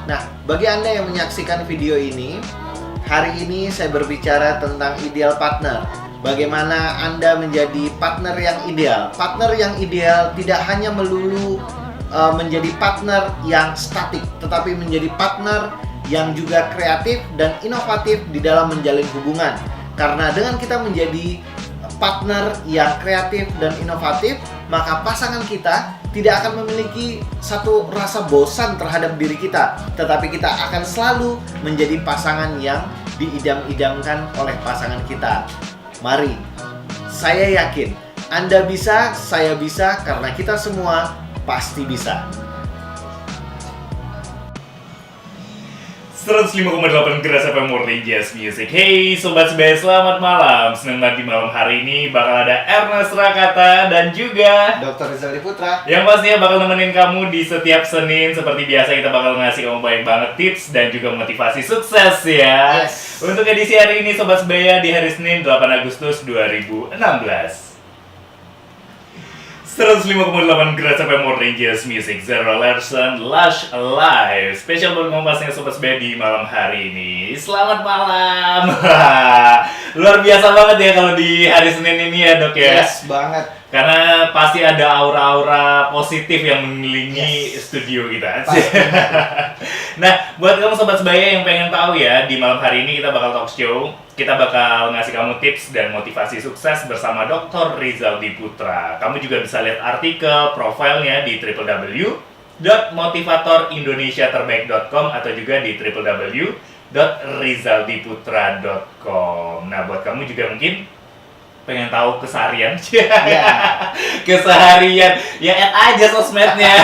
Nah, bagi Anda yang menyaksikan video ini, hari ini saya berbicara tentang ideal partner. Bagaimana Anda menjadi partner yang ideal. Partner yang ideal tidak hanya melulu menjadi partner yang statik, tetapi menjadi partner yang juga kreatif dan inovatif di dalam menjalin hubungan. Karena dengan kita menjadi partner yang kreatif dan inovatif, maka pasangan kita tidak akan memiliki satu rasa bosan terhadap diri kita, tetapi kita akan selalu menjadi pasangan yang diidam-idamkan oleh pasangan kita. Mari, saya yakin Anda bisa, saya bisa, karena kita semua pasti bisa. 105,8 Geras FM Morning Jazz Music. Hey Sobat Sebaya, selamat malam. Senang banget di malam hari ini bakal ada Ernest Rakata dan juga Dr. Rizal Diputra, yang pastinya bakal nemenin kamu di setiap Senin. Seperti biasa kita bakal ngasih kamu banyak banget tips dan juga motivasi sukses ya. Yes. Untuk edisi hari ini Sobat Sebaya di hari Senin 8 Agustus 2016. 105,8 Geras FM Morning Jazz Music, Zero Larson, Lush Alive. Spesial buat ngompasnya Sobat Sebaya di malam hari ini. Selamat malam. Luar biasa banget ya kalau di hari Senin ini ya Dok ya. Yes, banget. Karena pasti ada aura-aura positif yang mengelilingi studio kita. Nah, buat kamu Sobat Sebaya yang pengen tahu ya, di malam hari ini kita bakal talk show. Kita bakal ngasih kamu tips dan motivasi sukses bersama Dr. Rizal Diputra. Kamu juga bisa lihat artikel profilnya di www.motivatorindonesiaterbaik.com atau juga di www.rizaldiputra.com. Nah, buat kamu juga mungkin pengen tahu keseharian, keseharian, ya add aja sosmednya.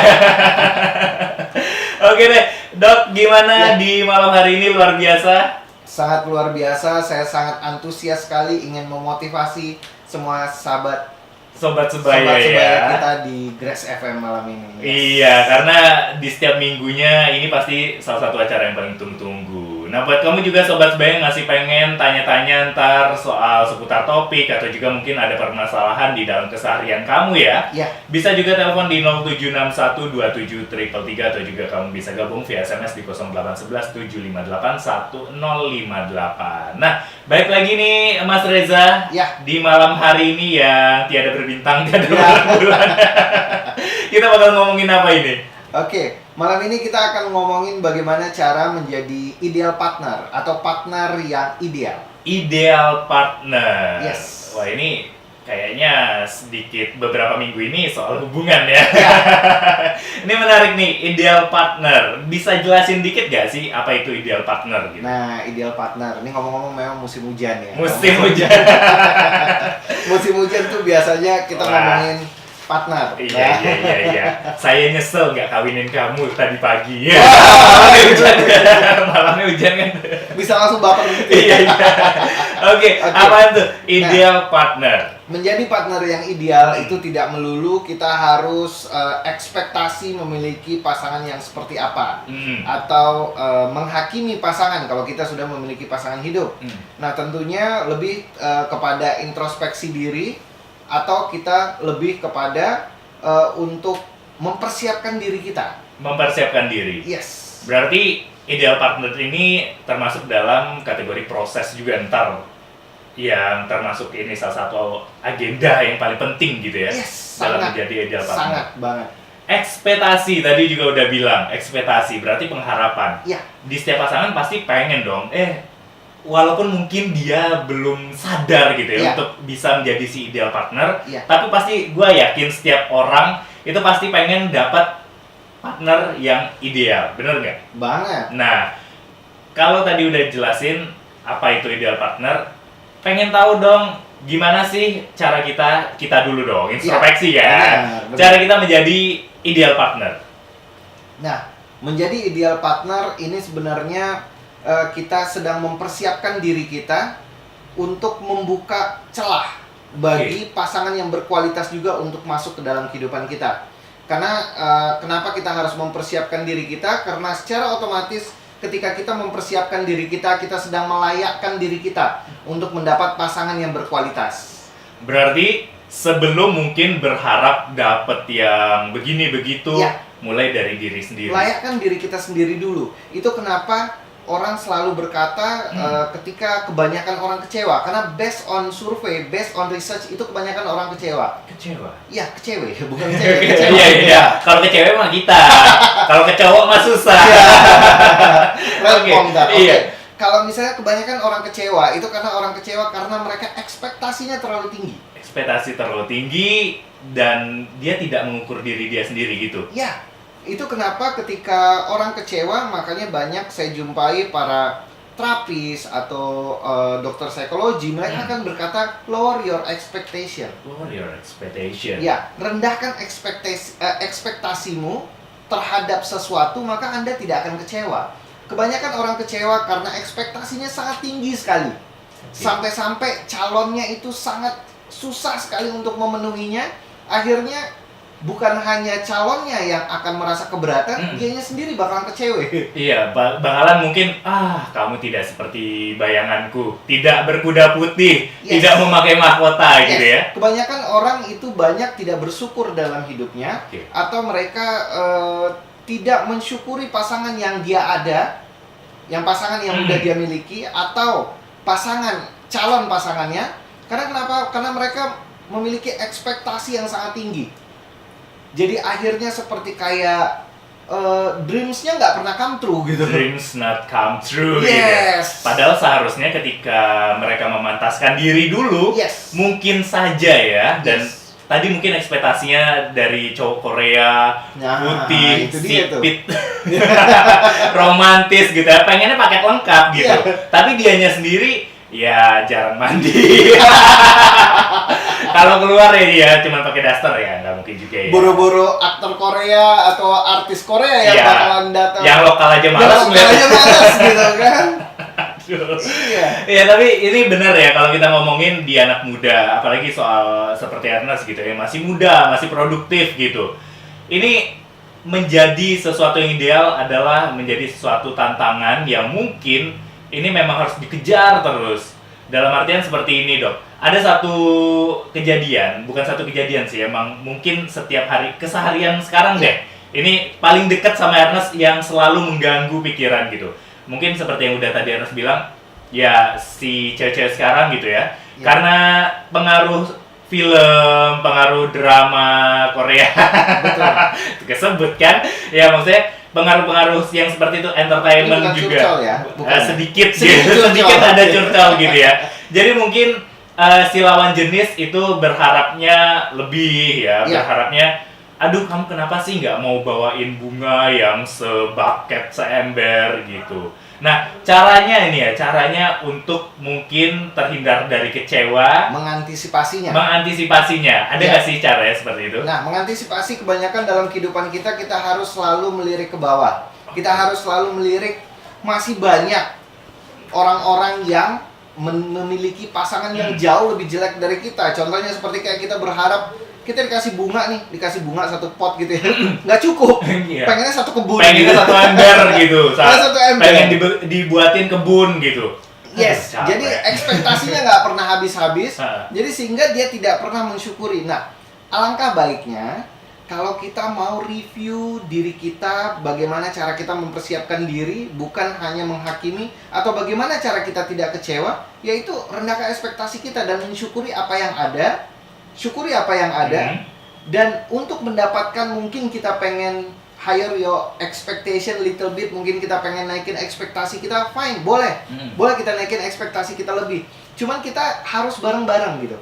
Oke deh, Dok, gimana di malam hari ini? Luar biasa. Sangat luar biasa, saya sangat antusias sekali ingin memotivasi semua Sobat Sebaya ya. kita di Grace FM malam ini. Iya, karena di setiap minggunya ini pasti salah satu acara yang paling tunggu-tunggu. Nah, buat kamu juga Sobat Sebaya yang masih pengen tanya-tanya ntar soal seputar topik atau juga mungkin ada permasalahan di dalam keseharian kamu ya. Ya. Bisa juga telepon di 0761273333 atau juga kamu bisa gabung via SMS di 0811758158. Nah, balik lagi nih Mas Reza. Ya. Di malam hari ini yang tiada berbintang, tiada berbulan. Kita bakal ngomongin apa ini? Oke, malam ini kita akan ngomongin bagaimana cara menjadi ideal partner atau partner yang ideal. Ideal partner. Yes. Wah, ini kayaknya sedikit beberapa minggu ini soal hubungan ya. Ini menarik nih, ideal partner. Bisa jelasin dikit gak sih apa itu ideal partner gitu? Nah, ideal partner. Ini ngomong-ngomong memang musim hujan ya. Musim hujan. Musim hujan tuh biasanya kita ngomongin partner. Iya. Saya nyesel nggak kawinin kamu tadi pagi. Malamnya hujan kan. Bisa langsung baper gitu. Iya. Oke, apaan tuh ideal partner? Menjadi partner yang ideal itu tidak melulu kita harus ekspektasi memiliki pasangan yang seperti apa, atau menghakimi pasangan kalau kita sudah memiliki pasangan hidup. Nah, tentunya lebih kepada introspeksi diri, atau kita lebih kepada untuk mempersiapkan diri kita. Mempersiapkan diri. Yes. Berarti ideal partner ini termasuk dalam kategori proses juga ntar, yang termasuk ini salah satu agenda yang paling penting gitu ya. Yes, dalam sangat, menjadi ideal partner. sangat banget. Ekspektasi tadi juga udah bilang, ekspektasi berarti pengharapan. Ya. Di setiap pasangan pasti pengen dong, walaupun mungkin dia belum sadar gitu ya untuk bisa menjadi si ideal partner, tapi pasti gue yakin setiap orang itu pasti pengen dapat partner yang ideal, bener nggak? Banget. Nah, kalau tadi udah jelasin apa itu ideal partner, pengen tahu dong gimana sih cara kita dulu dong introspeksi kan, benar. Cara kita menjadi ideal partner. Nah, menjadi ideal partner ini sebenarnya kita sedang mempersiapkan diri kita untuk membuka celah bagi pasangan yang berkualitas juga untuk masuk ke dalam kehidupan kita. Karena kenapa kita harus mempersiapkan diri kita? Karena secara otomatis ketika kita mempersiapkan diri kita, kita sedang melayakkan diri kita untuk mendapat pasangan yang berkualitas. Berarti sebelum mungkin berharap dapet yang begini begitu, mulai dari diri sendiri. Layakkan diri kita sendiri dulu. Itu kenapa orang selalu berkata ketika kebanyakan orang kecewa, karena based on survey, based on research, itu kebanyakan orang kecewa. Kecewa? Iya, kecewa, bukan kecewa. Kecewa. Iya. Kalau kecewa mah kita. Kalau kecowok mah susah. Oke. Iya. Kalau misalnya kebanyakan orang kecewa, itu karena orang kecewa karena mereka ekspektasinya terlalu tinggi. Ekspektasi terlalu tinggi dan dia tidak mengukur diri dia sendiri gitu. Ya, itu kenapa ketika orang kecewa, makanya banyak saya jumpai para terapis atau dokter psikologi, mereka akan berkata lower your expectation. Lower your expectation. Ya, rendahkan ekspektasimu terhadap sesuatu, maka Anda tidak akan kecewa. Kebanyakan orang kecewa karena ekspektasinya sangat tinggi sekali. Sampai-sampai calonnya itu sangat susah sekali untuk memenuhinya. Akhirnya bukan hanya calonnya yang akan merasa keberatan, dianya sendiri bakalan kecewa. Iya, bakalan mungkin, kamu tidak seperti bayanganku, tidak berkuda putih, tidak memakai mahkota gitu ya. Kebanyakan orang itu banyak tidak bersyukur dalam hidupnya, atau mereka tidak mensyukuri pasangan yang dia ada, yang pasangan yang udah dia miliki, atau calon pasangannya. Karena kenapa? Karena mereka memiliki ekspektasi yang sangat tinggi. Jadi akhirnya seperti kayak dreams-nya nggak pernah come true gitu. Dreams not come true gitu. Padahal seharusnya ketika mereka memantaskan diri dulu, mungkin saja ya, dan tadi mungkin ekspektasinya dari cowok Korea, putih, sipit, romantis gitu ya, pengennya paket lengkap gitu. Tapi dianya sendiri ya jarang mandi. Kalau keluar ya dia cuma pakai daster ya, nggak mungkin juga ya. Boro-boro aktor Korea atau artis Korea yang bakalan datang. Yang lokal aja malas. Gitu kan. Iya, tapi ini benar ya kalau kita ngomongin di anak muda, apalagi soal seperti Ernest gitu ya, masih muda, masih produktif gitu. Ini menjadi sesuatu yang ideal adalah menjadi sesuatu tantangan yang mungkin ini memang harus dikejar terus. Dalam artian seperti ini, Dok. Ada satu kejadian, bukan satu kejadian sih, emang mungkin setiap hari, keseharian sekarang deh. Ini paling dekat sama Ernest yang selalu mengganggu pikiran gitu. Mungkin seperti yang udah tadi Ernest bilang, ya si cewek-cewek sekarang gitu ya. Karena pengaruh film, pengaruh drama Korea. Betul. Kesebut kan? Ya maksudnya pengaruh-pengaruh yang seperti itu, entertainment juga. Curcol ya? Sedikit ada curcol gitu ya. Jadi mungkin si lawan jenis itu berharapnya lebih ya, berharapnya aduh kamu kenapa sih nggak mau bawain bunga yang sebaket, seember gitu. Nah caranya untuk mungkin terhindar dari kecewa, mengantisipasinya. Ada nggak sih caranya seperti itu? Nah, mengantisipasi kebanyakan dalam kehidupan kita harus selalu melirik ke bawah. Kita harus selalu melirik masih banyak orang-orang yang memiliki pasangan yang jauh lebih jelek dari kita. Contohnya seperti kayak kita berharap kita dikasih bunga satu pot gitu ya, nggak cukup. Pengennya satu kebun. Pengennya satu ember gitu. Satu ember. Pengen dibuatin kebun gitu. Jadi ekspektasinya nggak pernah habis-habis. Jadi sehingga dia tidak pernah mensyukuri. Nah, alangkah baiknya kalau kita mau review diri kita, bagaimana cara kita mempersiapkan diri, bukan hanya menghakimi, atau bagaimana cara kita tidak kecewa, yaitu rendahkan ekspektasi kita dan mensyukuri apa yang ada. Syukuri apa yang ada, dan untuk mendapatkan mungkin kita pengen higher your expectation little bit, mungkin kita pengen naikin ekspektasi kita, fine, boleh kita naikin ekspektasi kita lebih. Cuman kita harus bareng-bareng gitu,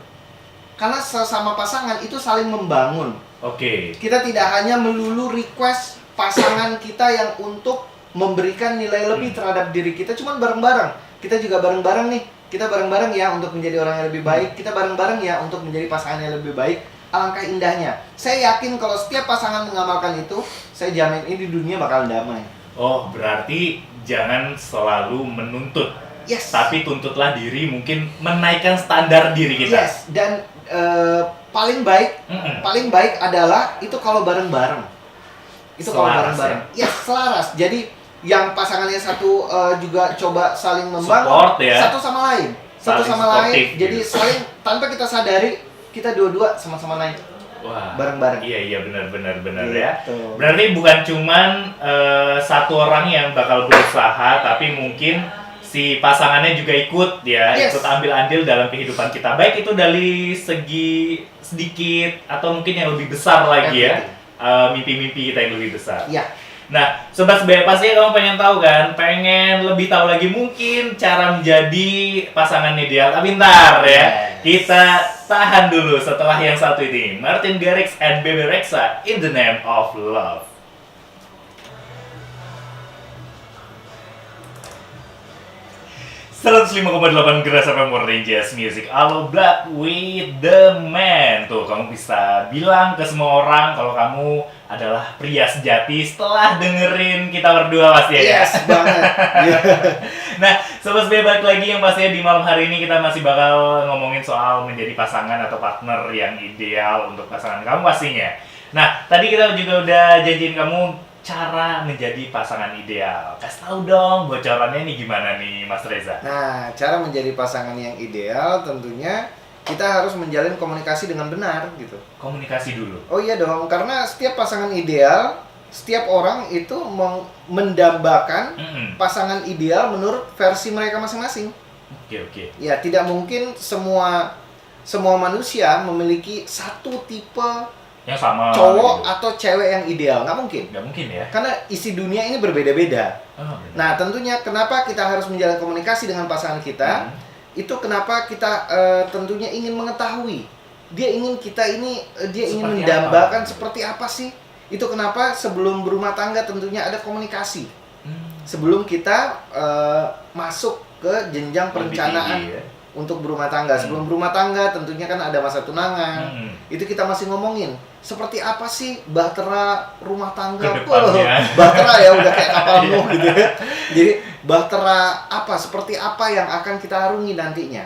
karena sesama pasangan itu saling membangun. Kita tidak hanya melulu request pasangan kita yang untuk memberikan nilai lebih terhadap diri kita, cuman bareng-bareng. Kita juga bareng-bareng nih. Kita bareng-bareng ya untuk menjadi orang yang lebih baik. Kita bareng-bareng ya untuk menjadi pasangan yang lebih baik. Alangkah indahnya. Saya yakin kalau setiap pasangan mengamalkan itu, saya jamin ini di dunia bakal damai. Oh, berarti jangan selalu menuntut. Tapi tuntutlah diri, mungkin menaikkan standar diri kita. Dan paling baik adalah itu kalau bareng-bareng. Selaras. Jadi yang pasangannya satu juga coba saling membangun, satu sama lain. Jadi saling tanpa kita sadari, kita dua-dua sama-sama naik. Wah, bareng-bareng. iya benar Gitu. ya. Berarti bukan cuman satu orang yang bakal berusaha, tapi mungkin si pasangannya juga ikut ya, Yes. ikut ambil andil dalam kehidupan kita. Baik itu dari segi sedikit atau mungkin yang lebih besar lagi ya, mimpi-mimpi kita yang lebih besar. Iya. Nah, Sobat Sebaya, pasti kamu pengen tahu kan? Pengen lebih tahu lagi mungkin cara menjadi pasangan ideal. Tapi ntar ya, Yes. kita tahan dulu setelah yang satu ini. Martin Garrix and Bebe Rexha, In the Name of Love. 105,8 Geras FM Morning Jazz Music. Halo Black with the Man. Tuh, kamu bisa bilang ke semua orang kalau kamu adalah pria sejati setelah dengerin kita berdua pasti ya. Yes, banget. Nah, Sobat Sebaya, balik lagi yang pastinya di malam hari ini kita masih bakal ngomongin soal menjadi pasangan atau partner yang ideal untuk pasangan kamu pastinya. Nah, tadi kita juga udah janjiin kamu cara menjadi pasangan ideal. Kasih tahu dong bocorannya nih gimana nih Mas Reza? Nah, cara menjadi pasangan yang ideal tentunya kita harus menjalin komunikasi dengan benar gitu. Komunikasi dulu. Oh iya dong, karena setiap pasangan ideal, setiap orang itu mendambakan pasangan ideal menurut versi mereka masing-masing. Oke. Ya, tidak mungkin semua manusia memiliki satu tipe Yang sama cowok gitu. atau cewek yang ideal, nggak mungkin. Nggak mungkin ya? Karena isi dunia ini berbeda-beda. Oh, benar. Nah, tentunya kenapa kita harus menjalin komunikasi dengan pasangan kita? Itu kenapa kita tentunya ingin mengetahui dia ingin kita ini dia ingin Seperti mendambakan apa? seperti apa sih? Itu kenapa sebelum berumah tangga tentunya ada komunikasi. Hmm. Sebelum kita masuk ke jenjang Lebih perencanaan tinggi, ya? untuk berumah tangga. Sebelum berumah tangga tentunya kan ada masa tunangan. Itu kita masih ngomongin seperti apa sih bahtera rumah tangga. Kedepannya. Bahtera ya udah kayak kapal Nuh gitu ya. Jadi bahtera apa, seperti apa yang akan kita arungi nantinya.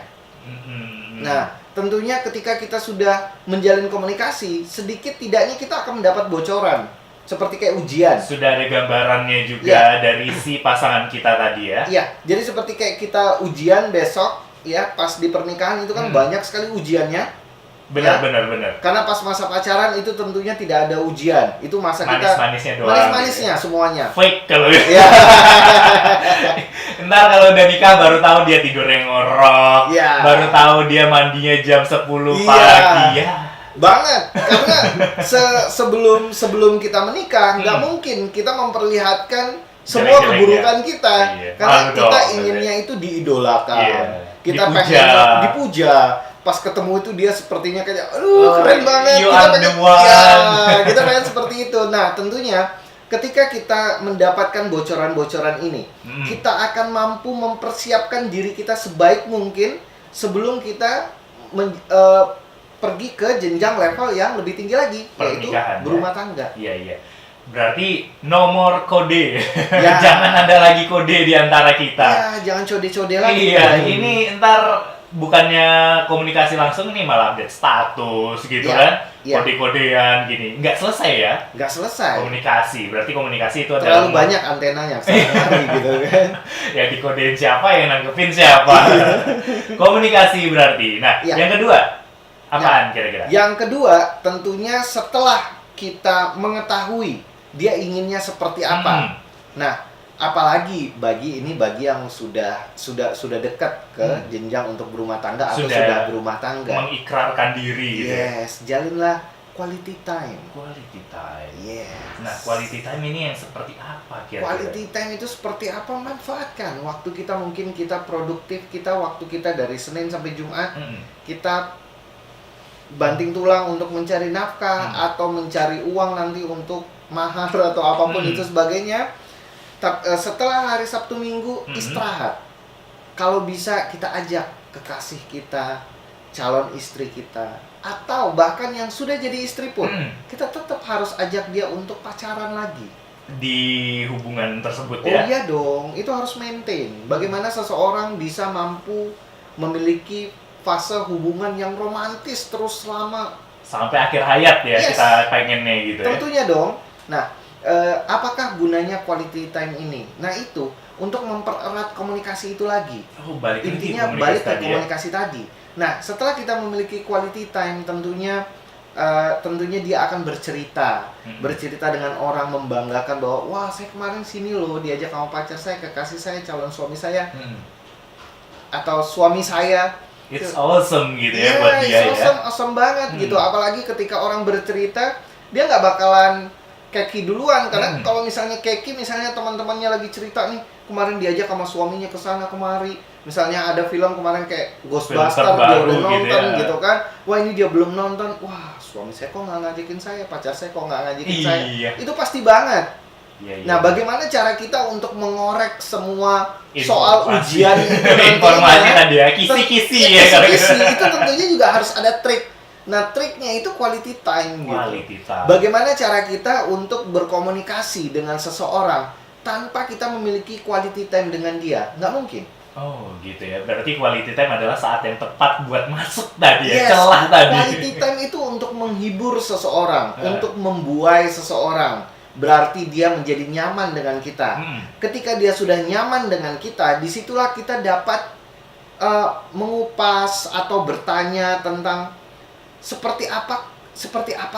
Nah, tentunya ketika kita sudah menjalin komunikasi, sedikit tidaknya kita akan mendapat bocoran. Seperti kayak ujian. Sudah ada gambarannya juga Ya. dari si pasangan kita tadi ya. Iya, jadi seperti kayak kita ujian besok ya, pas di pernikahan itu kan banyak sekali ujiannya. Benar. Karena pas masa pacaran itu tentunya tidak ada ujian. Itu masa kita Manis-manisnya doang. manis-manisnya semuanya. Fake kalau Ya, Ntar kalau udah nikah baru tahu dia tidurnya ngorok, Iya. baru tahu dia mandinya jam 10 Iya. pagi ya. banget. Karena sebelum kita menikah nggak mungkin kita memperlihatkan semua Jelek-jeleknya. keburukan kita. Iya. Karena Malu kita dong, inginnya itu diidolakan. Iya. Kita Dipuja. pengen dipuja. Pas ketemu itu dia sepertinya kayak keren banget. you Kita are pengen, the one. ya, kita pengen seperti itu. Nah, tentunya ketika kita mendapatkan bocoran-bocoran ini, kita akan mampu mempersiapkan diri kita sebaik mungkin sebelum kita pergi ke jenjang level yang lebih tinggi lagi, yaitu Pernikahan, berumah tangga. Iya. Berarti nomor kode. Ya. Jangan ada lagi kode di antara kita. Ya, jangan code-code lagi. Iya, ini ntar bukannya komunikasi langsung nih malah update status gitu Iya, kan. iya. Kode-kodean gini. Nggak selesai ya Nggak selesai. komunikasi. Berarti komunikasi itu adalah Terlalu banyak antenanya sehari gitu kan. ya dikodein siapa, yang nanggepin siapa. Komunikasi berarti. Nah, Iya. yang kedua apaan kira-kira? Yang kedua, tentunya setelah kita mengetahui dia inginnya seperti apa. Nah, apalagi bagi yang sudah dekat ke jenjang untuk berumah tangga atau sudah berumah tangga. Mengikrarkan diri gitu. Yes, jalinlah quality time. Quality time. Yes. Nah, quality time ini yang seperti apa kira-kira? Quality time itu seperti apa? Manfaatkan waktu kita, mungkin kita produktif, waktu kita dari Senin sampai Jumat kita banting tulang untuk mencari nafkah atau mencari uang nanti untuk mahar atau apapun itu sebagainya. Setelah hari Sabtu Minggu istirahat. Kalau bisa kita ajak kekasih kita, calon istri kita, atau bahkan yang sudah jadi istri pun, kita tetap harus ajak dia untuk pacaran lagi. Di hubungan tersebut Oh ya. iya dong, itu harus maintain. Bagaimana seseorang bisa mampu memiliki fase hubungan yang romantis terus selama Sampai akhir hayat ya. Yes. Kita pengennya gitu ya. tentunya dong. Nah, apakah gunanya quality time ini? Nah, itu untuk mempererat komunikasi itu lagi. Oh, balik lagi Intinya komunikasi balik ke tadi ya. komunikasi tadi. Nah, setelah kita memiliki quality time, tentunya tentunya dia akan bercerita dengan orang, membanggakan bahwa wah saya kemarin sini loh diajak sama pacar saya, kekasih saya, calon suami saya, atau suami saya. It's awesome gitu ya buat dia it's awesome, awesome banget gitu. Apalagi ketika orang bercerita, dia nggak bakalan keki duluan, karena kalau misalnya keki, misalnya teman-temannya lagi cerita nih, kemarin diajak sama suaminya ke sana kemari. Misalnya ada film kemarin kayak Ghostbuster, dia udah nonton gitu kan. Wah ini dia belum nonton. Wah suami saya kok nggak ngajakin saya, pacar saya kok nggak ngajakin saya. Itu pasti banget. Nah bagaimana cara kita untuk mengorek semua soal ujian itu informasi tadi ya, kisi-kisi ya. Kisi-kisi itu tentunya juga harus ada trik. Nah triknya itu quality time gitu. Bagaimana cara kita untuk berkomunikasi dengan seseorang tanpa kita memiliki quality time dengan dia? Nggak mungkin. Oh gitu ya, berarti quality time adalah saat yang tepat buat masuk tadi ya, celah tadi. Quality time itu untuk menghibur seseorang, untuk membuai seseorang. Berarti dia menjadi nyaman dengan kita. Ketika dia sudah nyaman dengan kita, disitulah kita dapat mengupas atau bertanya tentang seperti apa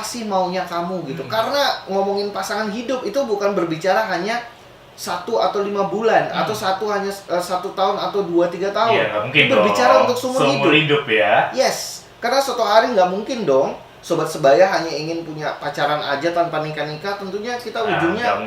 sih maunya kamu gitu. Karena ngomongin pasangan hidup itu bukan berbicara hanya 1 atau 5 bulan atau hanya 1 tahun atau 2-3 tahun. Iya, mungkin berbicara untuk seumur hidup ya. Yes, karena suatu hari nggak mungkin dong Sobat Sebaya hanya ingin punya pacaran aja tanpa nikah-nikah. Tentunya kita ujungnya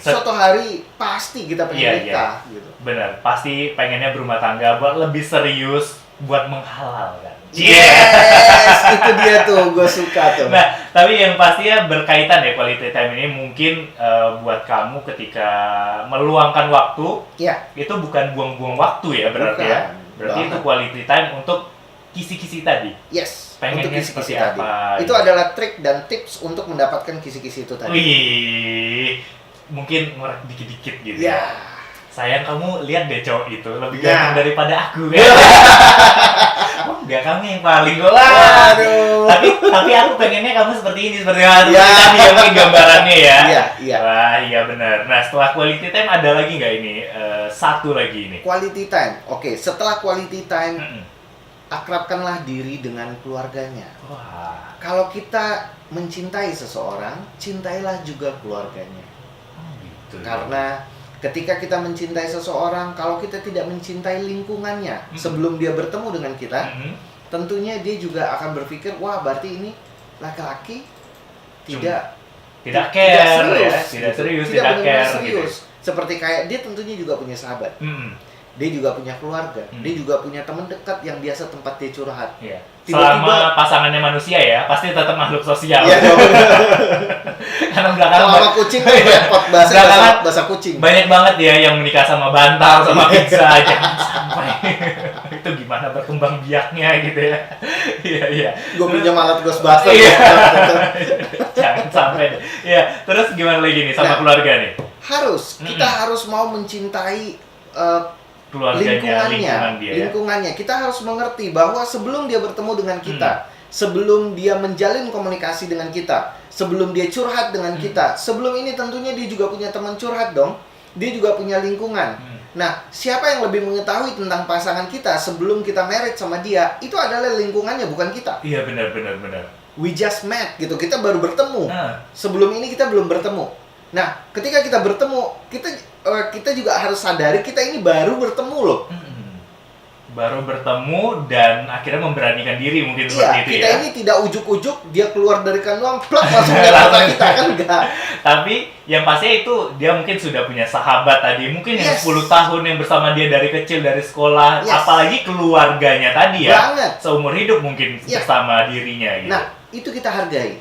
suatu hari pasti kita pengen nikah gitu. Bener, pasti pengennya berumah tangga buat lebih serius, buat menghalalkan. Yes, itu dia tuh, gue suka tuh. Nah, tapi yang pastinya berkaitan ya quality time ini mungkin buat kamu ketika meluangkan waktu, itu bukan buang-buang waktu ya berarti ya. Berarti itu quality time untuk kisi-kisi tadi. Yes, pengennya untuk kisi-kisi seperti tadi. apa? Itu adalah trik dan tips untuk mendapatkan kisi-kisi itu tadi. Wih, mungkin ngorek dikit-dikit gitu ya. Sayang kamu lihat deh cowok itu lebih ganteng daripada aku ya. Oh, enggak, kamu yang paling golah. Tapi aku pengennya kamu seperti ini, seperti tadi ya mungkin gambarannya ya. Iya. Wah, iya benar. Nah, setelah quality time ada lagi nggak ini? Satu lagi ini. Quality time. Oke, setelah quality time, akrabkanlah diri dengan keluarganya. Wah. Kalau kita mencintai seseorang, cintailah juga keluarganya. Gitu. Karena ketika kita mencintai seseorang, kalau kita tidak mencintai lingkungannya sebelum dia bertemu dengan kita, tentunya dia juga akan berpikir, wah berarti ini laki-laki tidak serius, tidak care. Gitu. Seperti kayak dia tentunya juga punya sahabat. Dia juga punya keluarga, dia juga punya teman dekat yang biasa tempat dia curhat. Iya. Selama pasangannya manusia ya, pasti tetap makhluk sosial. Iya, karena belakangan sama kucing repot bahasa kucing. Banyak banget ya yang menikah sama bantal, sama pizza, jangan sampai. Itu gimana berkembang biaknya gitu ya. Iya. Gue punya malat Ghostbuster. Jangan sampai deh. Iya, terus gimana lagi nih sama keluarga nih? Kita harus mau mencintai lingkungannya. Kita harus mengerti bahwa sebelum dia bertemu dengan kita, sebelum dia menjalin komunikasi dengan kita, sebelum dia curhat dengan kita, sebelum ini tentunya dia juga punya teman curhat dong. Dia juga punya lingkungan. Nah, siapa yang lebih mengetahui tentang pasangan kita sebelum kita married sama dia? Itu adalah lingkungannya, bukan kita. Iya, benar. We just met gitu. Kita baru bertemu. Sebelum ini kita belum bertemu. Nah, ketika kita bertemu, kita juga harus sadari kita ini baru bertemu loh. Baru bertemu dan akhirnya memberanikan diri mungkin seperti itu ya. Kita ini tidak ujuk-ujuk dia keluar dari kandungan plak langsung ke mata kita kan enggak. Tapi yang pastinya itu dia mungkin sudah punya sahabat tadi, mungkin yang 10 tahun yang bersama dia dari kecil dari sekolah, apalagi keluarganya tadi ya. Seumur hidup mungkin bersama dirinya gitu. Nah, itu kita hargai.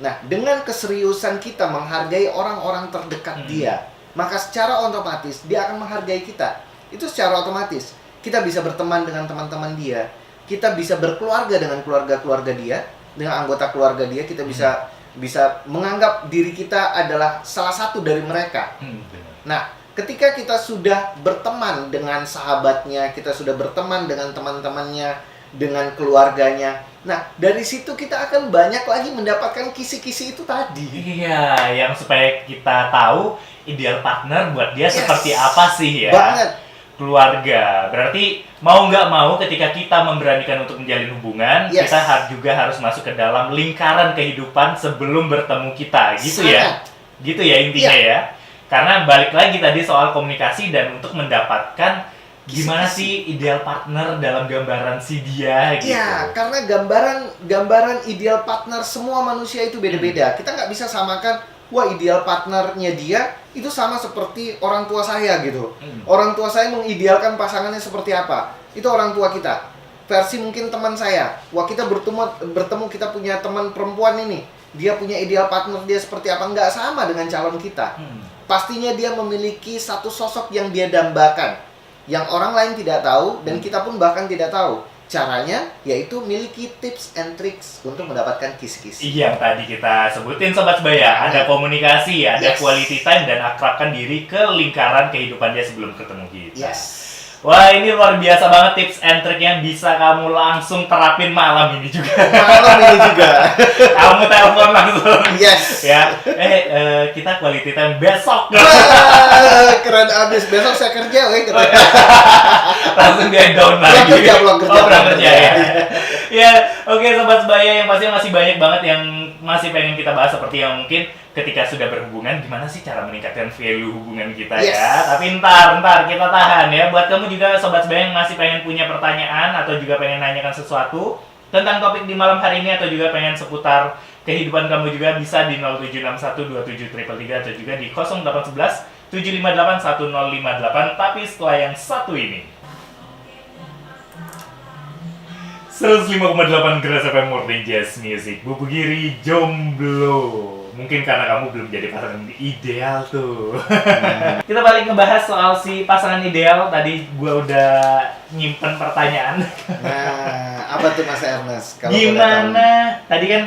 Nah, dengan keseriusan kita menghargai orang-orang terdekat dia, maka secara otomatis dia akan menghargai kita. Itu secara otomatis. Kita bisa berteman dengan teman-teman dia, kita bisa berkeluarga dengan keluarga-keluarga dia, dengan anggota keluarga dia, kita bisa menganggap diri kita adalah salah satu dari mereka. Nah, ketika kita sudah berteman dengan sahabatnya, kita sudah berteman dengan teman-temannya, dengan keluarganya, nah dari situ kita akan banyak lagi mendapatkan kisi-kisi itu tadi. Iya, yang supaya kita tahu ideal partner buat dia seperti apa sih ya. Banget. keluarga. Berarti mau nggak mau ketika kita memberanikan untuk menjalin hubungan, Yes. kita juga harus masuk ke dalam lingkaran kehidupan sebelum bertemu kita, gitu ya? Gitu ya intinya ya. Karena balik lagi tadi soal komunikasi dan untuk mendapatkan gimana sih ideal partner dalam gambaran si dia gitu. Iya, karena gambaran ideal partner semua manusia itu beda-beda. Kita nggak bisa samakan, wah ideal partnernya dia itu sama seperti orang tua saya gitu. Orang tua saya mengidealkan pasangannya seperti apa? Itu orang tua kita. Versi mungkin teman saya, wah kita bertemu kita punya teman perempuan ini. Dia punya ideal partner dia seperti apa? Nggak sama dengan calon kita. Pastinya dia memiliki satu sosok yang dia dambakan, yang orang lain tidak tahu dan kita pun bahkan tidak tahu. Caranya yaitu miliki tips and tricks untuk mendapatkan kisi-kisi. Iya, yang tadi kita sebutin Sobat Sebaya, ada komunikasi, ada Yes. quality time dan akrabkan diri ke lingkaran kehidupan dia sebelum ketemu kita. Yes. Wah, ini luar biasa banget tips and trick yang bisa kamu langsung terapin malam ini juga. Malam ini juga. Kamu telepon langsung. Yes. Ya, kita quality time besok. Wah, keren abis. Besok saya kerja, weh. Langsung dia down lagi. Pulang kerja, pulang kerja. Oh, pulang kerja ya. Ya, oke Sobat Sebaya, yang pasti masih banyak banget yang masih pengen kita bahas, seperti yang mungkin ketika sudah berhubungan gimana sih cara meningkatkan value hubungan kita Yes. ya. Tapi ntar kita tahan ya. Buat kamu juga Sobat Sebaya yang masih pengen punya pertanyaan atau juga pengen nanyakan sesuatu tentang topik di malam hari ini atau juga pengen seputar kehidupan kamu juga, bisa di 0761273333 atau juga di 0811 758 1058. Tapi setelah yang satu ini 105,8 Geras FM Morning Jazz Music. Bubu Giri jomblo. Mungkin karena kamu belum jadi pasangan ideal tuh. Kita balik ngebahas soal si pasangan ideal. Tadi gua udah nyimpen pertanyaan. Nah, apa tuh Mas Ernest? Kalau boleh Gimana? Tadi kan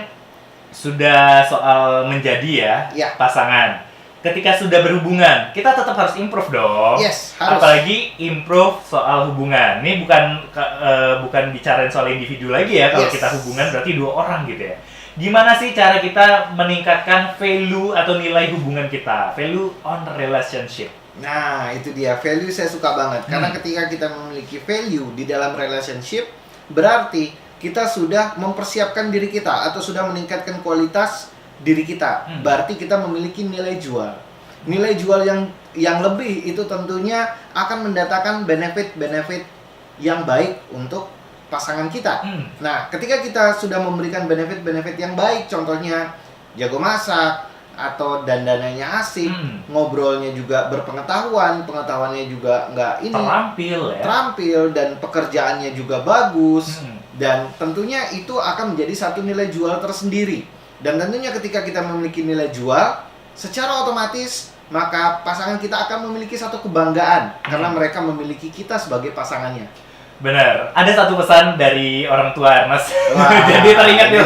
sudah soal menjadi Ya. pasangan. Ketika sudah berhubungan, kita tetap harus improve dong. Yes, harus. Apalagi improve soal hubungan. Ini bukan bicarain soal individu lagi ya. Kalau Yes. kita hubungan berarti dua orang gitu ya. Gimana sih cara kita meningkatkan value atau nilai hubungan kita? Value on relationship. Nah, itu dia. Value saya suka banget. Karena ketika kita memiliki value di dalam relationship, berarti kita sudah mempersiapkan diri kita atau sudah meningkatkan kualitas diri kita. Berarti kita memiliki nilai jual. Nilai jual yang lebih itu tentunya akan mendatangkan benefit-benefit yang baik untuk pasangan kita. Nah, ketika kita sudah memberikan benefit-benefit yang baik, contohnya jago masak, atau dandanannya asik, ngobrolnya juga berpengetahuan, pengetahuannya juga nggak ini terampil, dan pekerjaannya juga bagus, dan tentunya itu akan menjadi satu nilai jual tersendiri. Dan tentunya ketika kita memiliki nilai jual, secara otomatis maka pasangan kita akan memiliki satu kebanggaan karena mereka memiliki kita sebagai pasangannya. Benar. Ada satu pesan dari orang tua Ernest. Wah, Jadi teringat nih,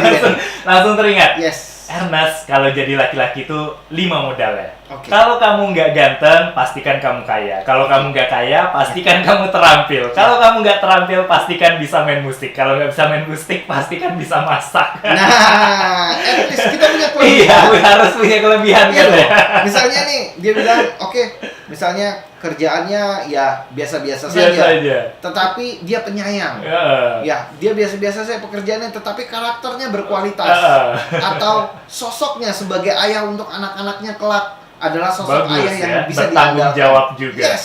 langsung teringat. Yes. Ernest, kalau jadi laki-laki itu 5 modalnya. Oke. Kalau kamu nggak ganteng, pastikan kamu kaya. Kalau kamu nggak kaya, pastikan kamu terampil. Kalau kamu nggak terampil, pastikan bisa main musik. Kalau nggak bisa main musik, pastikan bisa masak. Nah, at least kita punya Iya, kelebihan. harus punya kelebihan Iya kan loh. ya. Misalnya nih, dia bilang, oke, misalnya kerjaannya ya biasa-biasa Biasa saja. aja. Tetapi dia penyayang. Ya. Ya, dia biasa-biasa saja pekerjaannya, tetapi karakternya berkualitas. Atau sosoknya sebagai ayah untuk anak-anaknya kelak adalah sosok Bagus ayah yang ya, bisa bertanggung diandalkan. jawab juga. Yes.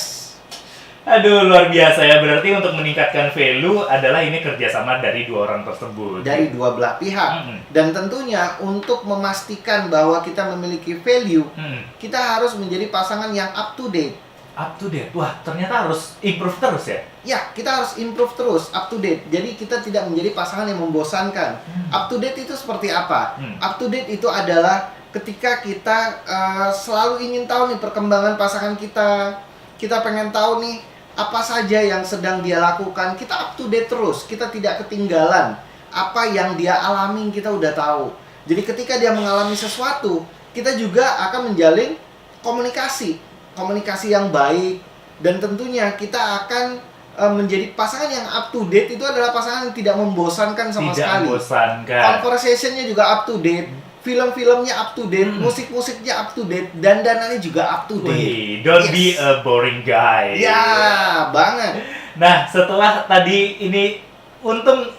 Aduh, luar biasa ya. Berarti untuk meningkatkan value adalah ini kerjasama dari dua orang tersebut. Dari dua belah pihak. Dan tentunya untuk memastikan bahwa kita memiliki value, kita harus menjadi pasangan yang up to date. Up to date. Wah, ternyata harus improve terus ya. Ya, kita harus improve terus, up to date. Jadi kita tidak menjadi pasangan yang membosankan. Up to date itu seperti apa? Up to date itu adalah ketika kita selalu ingin tahu nih perkembangan pasangan kita. Kita pengen tahu nih apa saja yang sedang dia lakukan. Kita up to date terus. Kita tidak ketinggalan. Apa yang dia alami kita udah tahu. Jadi ketika dia mengalami sesuatu, kita juga akan menjalin komunikasi yang baik, dan tentunya kita akan menjadi pasangan yang up to date. Itu adalah pasangan yang tidak membosankan sama sekali. Tidak membosankan. Conversation-nya juga up to date. film-filmnya up to date, musik-musiknya up to date, dan dananya juga up to date. Wih, don't be a boring guy. Ya, banget. Nah, setelah tadi ini untung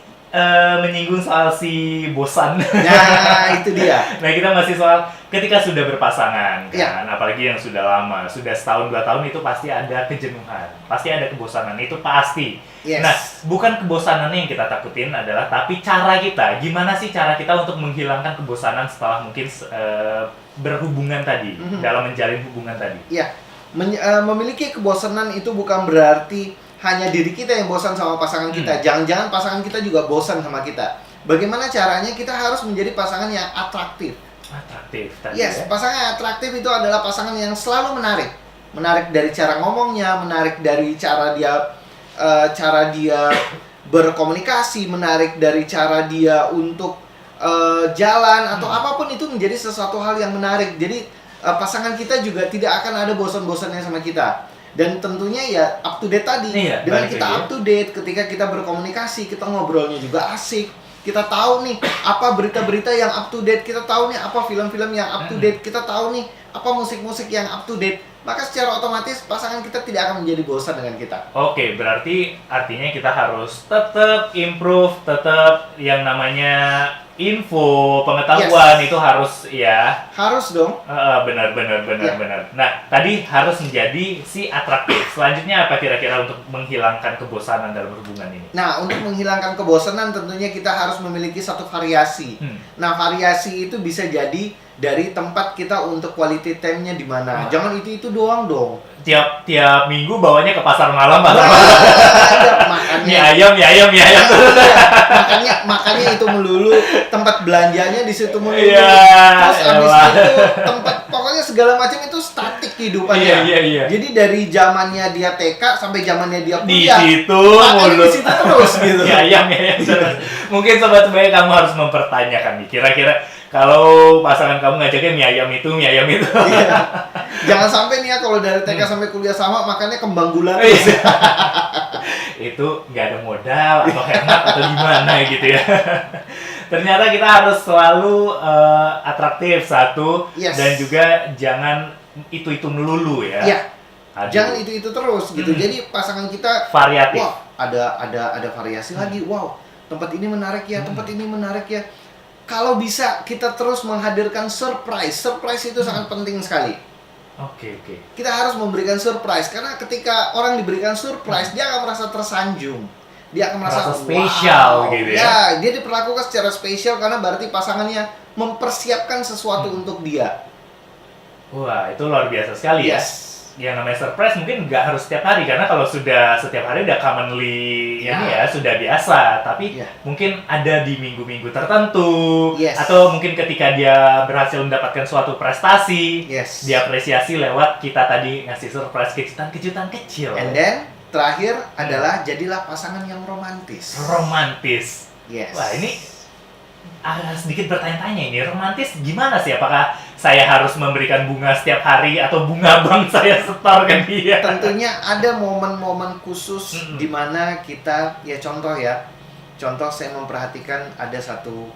menyinggung soal si bosan. Nah, itu dia. Nah, kita masih soal ketika sudah berpasangan kan, Iya. apalagi yang sudah lama, sudah setahun 2 tahun itu pasti ada kejenuhan, pasti ada kebosanan, itu pasti. Yes. Nah, bukan kebosanannya yang kita takutin adalah, tapi cara kita, gimana sih cara kita untuk menghilangkan kebosanan setelah mungkin berhubungan tadi, dalam menjalin hubungan tadi. Iya, memiliki kebosanan itu bukan berarti hanya diri kita yang bosan sama pasangan kita. Jangan-jangan pasangan kita juga bosan sama kita. Bagaimana caranya? Kita harus menjadi pasangan yang atraktif. Atraktif tadi Yes, ya. pasangan yang atraktif itu adalah pasangan yang selalu menarik. Menarik dari cara ngomongnya, menarik dari cara dia berkomunikasi, menarik dari cara dia untuk jalan atau apapun itu menjadi sesuatu hal yang menarik. Jadi pasangan kita juga tidak akan ada bosan-bosannya sama kita. Dan tentunya ya up to date tadi. Iya, Dengan balik kita lagi ya. up to date, ketika kita berkomunikasi, kita ngobrolnya juga asik. Kita tahu nih apa berita-berita yang up to date, kita tahu nih apa film-film yang up to date, kita tahu nih apa musik-musik yang up to date. Maka secara otomatis pasangan kita tidak akan menjadi bosan dengan kita. Oke, berarti artinya kita harus tetap improve, tetap yang namanya info, pengetahuan itu harus ya. Harus dong. Benar. Ya. Nah, tadi harus menjadi si atraktif. Selanjutnya apa kira-kira untuk menghilangkan kebosanan dalam hubungan ini? Nah, untuk menghilangkan kebosanan tentunya kita harus memiliki satu variasi. Nah, variasi itu bisa jadi dari tempat kita untuk quality time-nya di mana. Jangan itu doang dong. Tiap minggu bawanya ke pasar malam, mie Makanya ayam. makanya itu melulu tempat belanjanya di situ melulu. Iya, Terus habis elah. itu tempat pokoknya segala macam itu statik kehidupannya. Iya. Jadi dari zamannya dia TK sampai zamannya dia Di kuliah. situ makanya mulu. di situ terus gitu. Mie ayam terus. Mungkin sobat sebaya kamu harus mempertanyakan nih, kira-kira kalau pasangan kamu ngajaknya mie ayam itu. Iya. Jangan sampai nih ya kalau dari TK sampai kuliah sama makannya kembang gula Iya. terus. Itu nggak ada modal atau hemat atau gimana gitu ya. Ternyata kita harus selalu atraktif satu. Yes. Dan juga jangan itu melulu ya. Iya. Aduh. Jangan itu terus gitu. Jadi pasangan kita Variatif. wah, ada variasi lagi. Wow, tempat ini menarik ya, tempat ini menarik ya. Kalau bisa kita terus menghadirkan surprise. Surprise itu sangat penting sekali. Oke. Kita harus memberikan surprise karena ketika orang diberikan surprise, dia akan merasa tersanjung. Dia akan merasa Merasa spesial gitu ya. Ya, dia diperlakukan secara spesial karena berarti pasangannya mempersiapkan sesuatu untuk dia. Wah, itu luar biasa sekali ya. Yang namanya surprise mungkin nggak harus setiap hari, karena kalau sudah setiap hari udah commonly ini ya, sudah biasa. Tapi mungkin ada di minggu-minggu tertentu, atau mungkin ketika dia berhasil mendapatkan suatu prestasi, diapresiasi lewat kita tadi ngasih surprise, kejutan-kejutan kecil. And then terakhir adalah jadilah pasangan yang romantis. Romantis. Yes. Wah, ini agak sedikit bertanya-tanya ini, romantis gimana sih? Apakah saya harus memberikan bunga setiap hari atau bunga bank saya setor ke dia? Tentunya ada momen-momen khusus di mana kita, ya contoh saya memperhatikan ada satu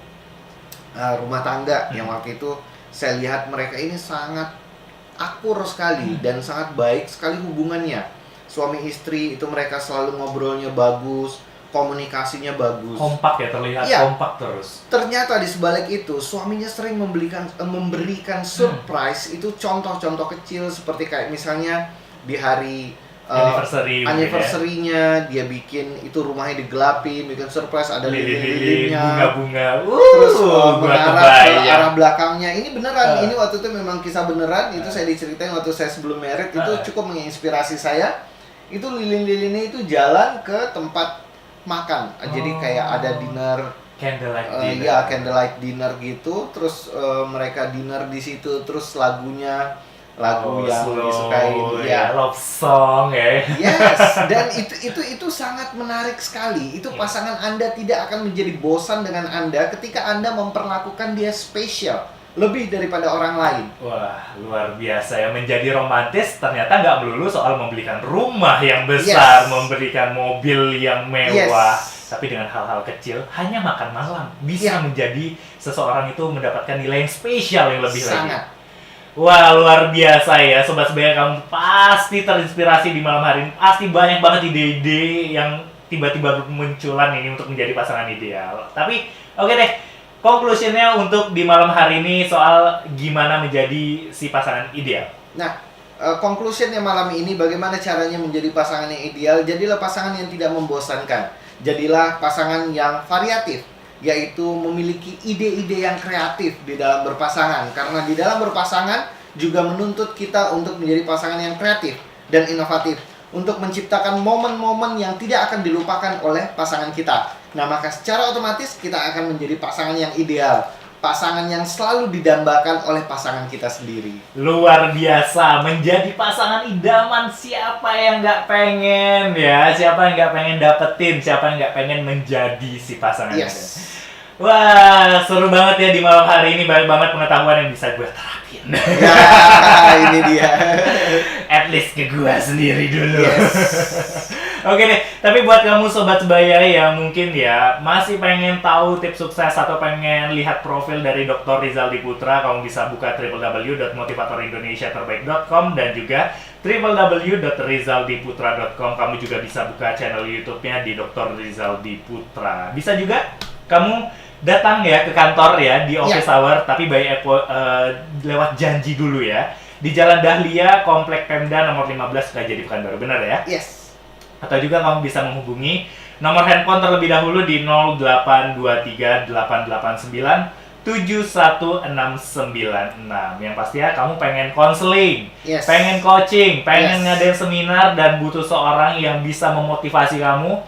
rumah tangga yang waktu itu saya lihat mereka ini sangat akur sekali dan sangat baik sekali hubungannya. Suami istri itu mereka selalu ngobrolnya bagus, komunikasinya bagus. Kompak ya, terlihat kompak terus. Ternyata di sebalik itu suaminya sering memberikan surprise. Itu contoh-contoh kecil seperti kayak misalnya di hari anniversary-nya dia bikin itu rumahnya digelapin, bikin surprise, ada lilin-lilinnya, bunga-bunga, terus mengarah ke kebaya. arah belakangnya. Ini beneran, ini waktu itu memang kisah beneran. Itu saya diceritain waktu saya sebelum married, itu cukup menginspirasi saya. Itu lilin-lilinnya itu jalan ke tempat makan, jadi kayak ada dinner, candlelight dinner. ya candlelight dinner gitu. Terus mereka dinner di situ, terus lagunya lagu yang slow, disukai love song ya. Yes, dan itu sangat menarik sekali. Itu pasangan Anda tidak akan menjadi bosan dengan Anda ketika Anda memperlakukan dia spesial lebih daripada orang lain. Wah, luar biasa ya. Menjadi romantis ternyata nggak melulu soal membelikan rumah yang besar, memberikan mobil yang mewah. Tapi dengan hal-hal kecil, hanya makan malam bisa menjadi seseorang itu mendapatkan nilai yang spesial yang lebih lagi. Sangat. Wah, luar biasa ya Sobat Sebaya, kamu pasti terinspirasi di malam hari ini. Pasti banyak banget ide-ide yang tiba-tiba bermunculan ini untuk menjadi pasangan ideal. Tapi oke deh, conclusion-nya untuk di malam hari ini soal gimana menjadi si pasangan ideal. Nah, conclusion-nya malam ini bagaimana caranya menjadi pasangan yang ideal. Jadilah pasangan yang tidak membosankan. Jadilah pasangan yang variatif, yaitu memiliki ide-ide yang kreatif di dalam berpasangan. Karena di dalam berpasangan juga menuntut kita untuk menjadi pasangan yang kreatif dan inovatif, untuk menciptakan momen-momen yang tidak akan dilupakan oleh pasangan kita. Nah, maka secara otomatis kita akan menjadi pasangan yang ideal, pasangan yang selalu didambakan oleh pasangan kita sendiri. Luar biasa, menjadi pasangan idaman. Siapa yang nggak pengen ya? Siapa yang nggak pengen dapetin? Siapa yang nggak pengen menjadi si pasangan Yes. itu? Wah, seru banget ya di malam hari ini. Banyak banget pengetahuan yang bisa gue terapin. Ya, ini dia. At least ke gue sendiri dulu. Yes. Oke deh, tapi buat kamu Sobat Sebaya yang mungkin ya masih pengen tahu tips sukses atau pengen lihat profil dari Dr. Rizaldi Putra, kamu bisa buka www.motivatorindonesiaterbaik.com dan juga www.rizaldiputra.com. Kamu juga bisa buka channel YouTube-nya di Dr. Rizaldi Putra. Bisa juga kamu datang ya ke kantor ya di office hour, tapi by lewat janji dulu ya. Di Jalan Dahlia, Komplek Pemda nomor 15 Kajadi Pekanbaru, benar ya? Yes. Atau juga kamu bisa menghubungi nomor handphone terlebih dahulu di 0823-889-71696. Yang pasti ya kamu pengen konseling, Yes. pengen coaching, pengen Yes. ngadain seminar dan butuh seorang yang bisa memotivasi kamu,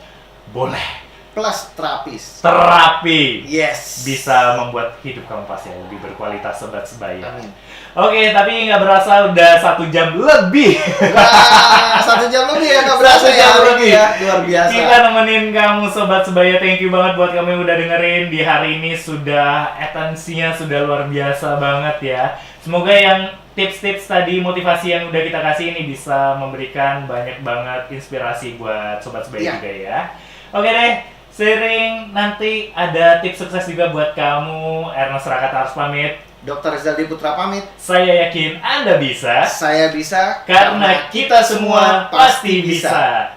boleh. Plus terapis. Terapi Yes. bisa membuat hidup kamu pasti lebih berkualitas Sobat Sebaya. Amin. Oke, tapi nggak berasa udah 1 jam lebih. Wah, 1 jam lebih ya, nggak berasa 1 jam ya, lebih. ya, luar biasa. Kita nemenin kamu Sobat Sebaya. Thank you banget buat kamu yang udah dengerin. Di hari ini sudah atensinya sudah luar biasa banget ya. Semoga yang tips-tips tadi, motivasi yang udah kita kasih ini bisa memberikan banyak banget inspirasi buat Sobat Sebaya juga ya. Oke deh, sering nanti ada tips sukses juga buat kamu. Ernest Rakata harus pamit. Dr. Rizaldi Putra pamit. Saya yakin Anda bisa. Saya bisa Karena kita semua pasti bisa.